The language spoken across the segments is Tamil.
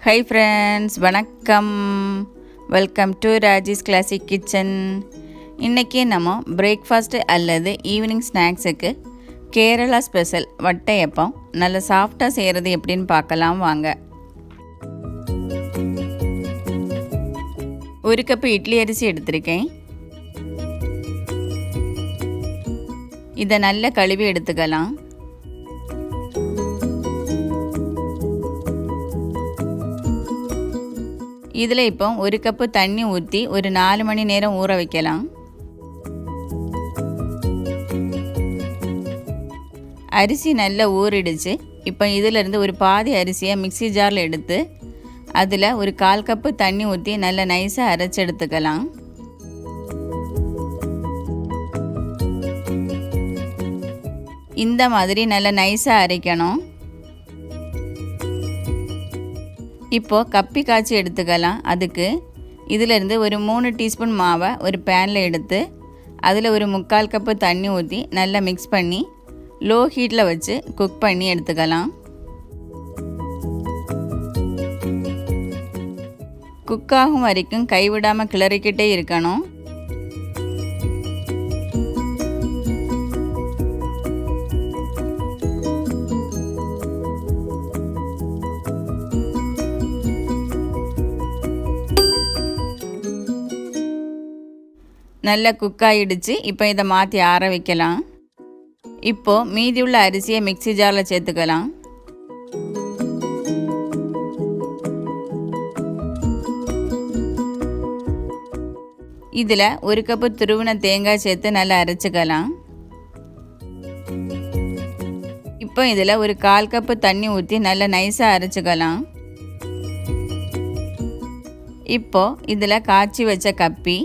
Hi friends, வணக்கம். Welcome to Raji's classic kitchen. இன்றைக்கி நம்ம பிரேக்ஃபாஸ்ட்டு அல்லது ஈவினிங் ஸ்நாக்ஸுக்கு கேரளா ஸ்பெஷல் வட்டையப்பம் நல்ல சாஃப்டாக செய்கிறது எப்படின்னு பார்க்கலாம் வாங்க. ஒரு கப்பு இட்லி அரிசி எடுத்திருக்கேன். இதை நல்லா கழுவி எடுத்துக்கலாம். இதில் இப்போ ஒரு கப்பு தண்ணி ஊற்றி ஒரு 4 மணி நேரம் ஊற வைக்கலாம். அரிசி நல்லா ஊறிடுச்சு. இப்போ இதிலேருந்து ஒரு பாதி அரிசியை மிக்ஸி ஜாரில் எடுத்து அதில் ஒரு 1/4 கப்பு தண்ணி ஊற்றி நல்லா நைஸாக அரைச்சி எடுத்துக்கலாம். இந்த மாதிரி நல்லா நைஸாக அரைக்கணும். இப்போது கப்பி காய்ச்சி எடுத்துக்கலாம். அதுக்கு இதிலேருந்து ஒரு 3 டீஸ்பூன் மாவை ஒரு பேனில் எடுத்து அதில் ஒரு 3/4 கப்பு தண்ணி ஊற்றி நல்லா மிக்ஸ் பண்ணி லோ ஹீட்டில் வச்சு குக் பண்ணி எடுத்துக்கலாம். குக் ஆகும் வரைக்கும் கைவிடாமல் கிளறிக்கிட்டே இருக்கணும். நல்லா குக் ஆகிடுச்சு. இப்போ இதை மாற்றி ஆற வைக்கலாம். இப்போது மீதி உள்ள அரிசியை மிக்ஸி ஜாரில் சேர்த்துக்கலாம். இதில் ஒரு கப்பு துருவின தேங்காய் சேர்த்து நல்லா அரைச்சிக்கலாம். இப்போ இதில் ஒரு 1/4 கப்பு தண்ணி ஊற்றி நல்லா நைஸாக அரைச்சிக்கலாம். இப்போது இதில் காய்ச்சி வச்ச கப்பி,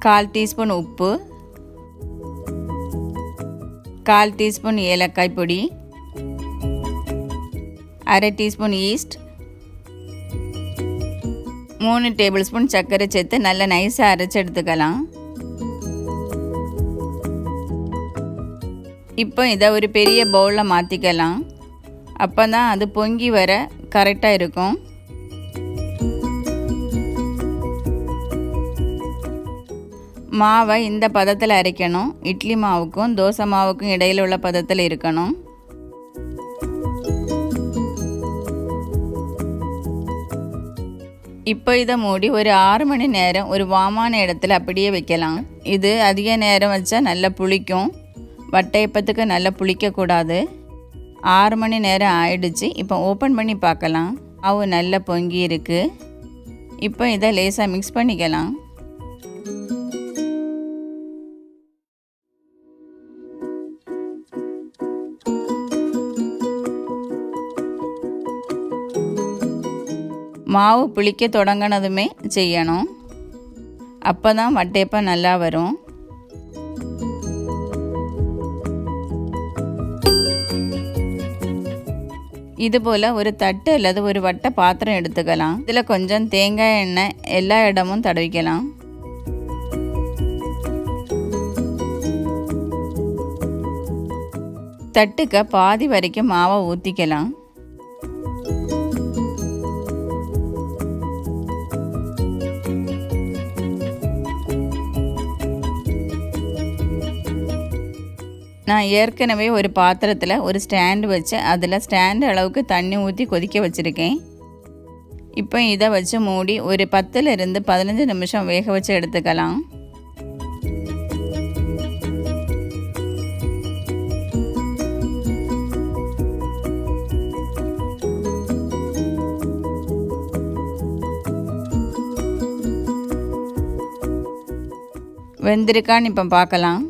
கால் டீஸ்பூன் உப்பு, 1/4 டீஸ்பூன் ஏலக்காய் பொடி, அரை டீஸ்பூன் ஈஸ்ட், 3 டேபிள் ஸ்பூன் சர்க்கரை சேர்த்து நல்லா நைஸாக அரைச்சி எடுத்துக்கலாம். இப்போ இதை ஒரு பெரிய பவுலில் மாற்றிக்கலாம். அப்போ தான் அது பொங்கி வர கரெக்டாக இருக்கும். மாவை இந்த பதத்தில் அரைக்கணும். இட்லி மாவுக்கும் தோசை மாவுக்கும் இடையில் உள்ள பதத்தில் இருக்கணும். இப்போ இதை மூடி ஒரு 6 மணி நேரம் ஒரு வாமான இடத்துல அப்படியே வைக்கலாம். இது அதிக நேரம் வச்சா நல்லா புளிக்கும். வட்டையப்பத்துக்கு நல்லா புளிக்கக்கூடாது. 6 மணி நேரம் ஆயிடுச்சு. இப்போ ஓப்பன் பண்ணி பார்க்கலாம். மாவு நல்லா பொங்கி இருக்குது. இப்போ இதை லேசாக மிக்ஸ் பண்ணிக்கலாம். மாவு புளிக்க தொடங்கினதுமே செய்யணும். அப்போ தான் வட்டையப்பம் நல்லா வரும். இதுபோல் ஒரு தட்டு அல்லது ஒரு வட்டை பாத்திரம் எடுத்துக்கலாம். இதில் கொஞ்சம் தேங்காய் எண்ணெய் எல்லா இடமும் தடவிக்கலாம். தட்டுக்க பாதி வரைக்கும் மாவை ஊற்றிக்கலாம். நான் ஏற்கனவே ஒரு பாத்திரத்தில் ஒரு ஸ்டாண்டு வச்சு அதில் ஸ்டாண்டு அளவுக்கு தண்ணி ஊற்றி கொதிக்க வச்சுருக்கேன். இப்போ இதை வச்சு மூடி ஒரு 10லிருந்து 15 நிமிஷம் வேக வச்சு எடுத்துக்கலாம். வெந்திருக்கான்னு இப்போ பார்க்கலாம்.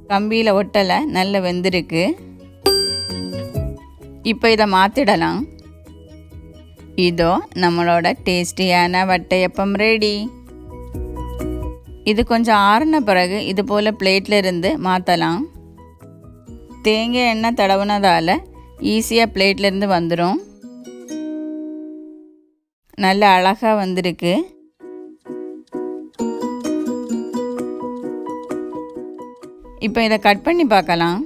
கம்பியில் ஒட்டலை, நல்ல வெந்திருக்கு. இப்போ இதை மாற்றிடலாம். இதோ நம்மளோட டேஸ்டியான வட்டையப்பம் ரெடி. இது கொஞ்சம் ஆறின பிறகு இது போல் பிளேட்டில் இருந்து மாற்றலாம். தேங்காய் எண்ணெய் தடவுனதால் ஈஸியாக பிளேட்லேருந்து வந்துடும். நல்ல அழகாக வந்திருக்கு. இப்போ இதை கட் பண்ணி பார்க்கலாம்.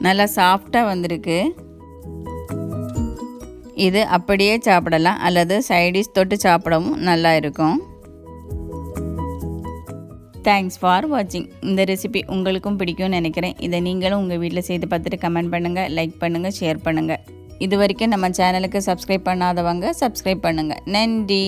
நல்லா சாஃப்டாக வந்திருக்கு. இது அப்படியே சாப்பிடலாம் அல்லது சைடிஷ் தொட்டு சாப்பிடவும் நல்லா இருக்கும். தேங்க்ஸ் ஃபார் வாட்சிங். இந்த ரெசிபி உங்களுக்கும் பிடிக்கும்னு நினைக்கிறேன். இதை நீங்களும் உங்கள் வீட்டில் செய்து பார்த்துட்டு கமெண்ட் பண்ணுங்கள், லைக் பண்ணுங்கள், ஷேர் பண்ணுங்கள். இது வரைக்கும் நம்ம சேனலுக்கு சப்ஸ்கிரைப் பண்ணாதவங்க சப்ஸ்கிரைப் பண்ணுங்கள். நன்றி.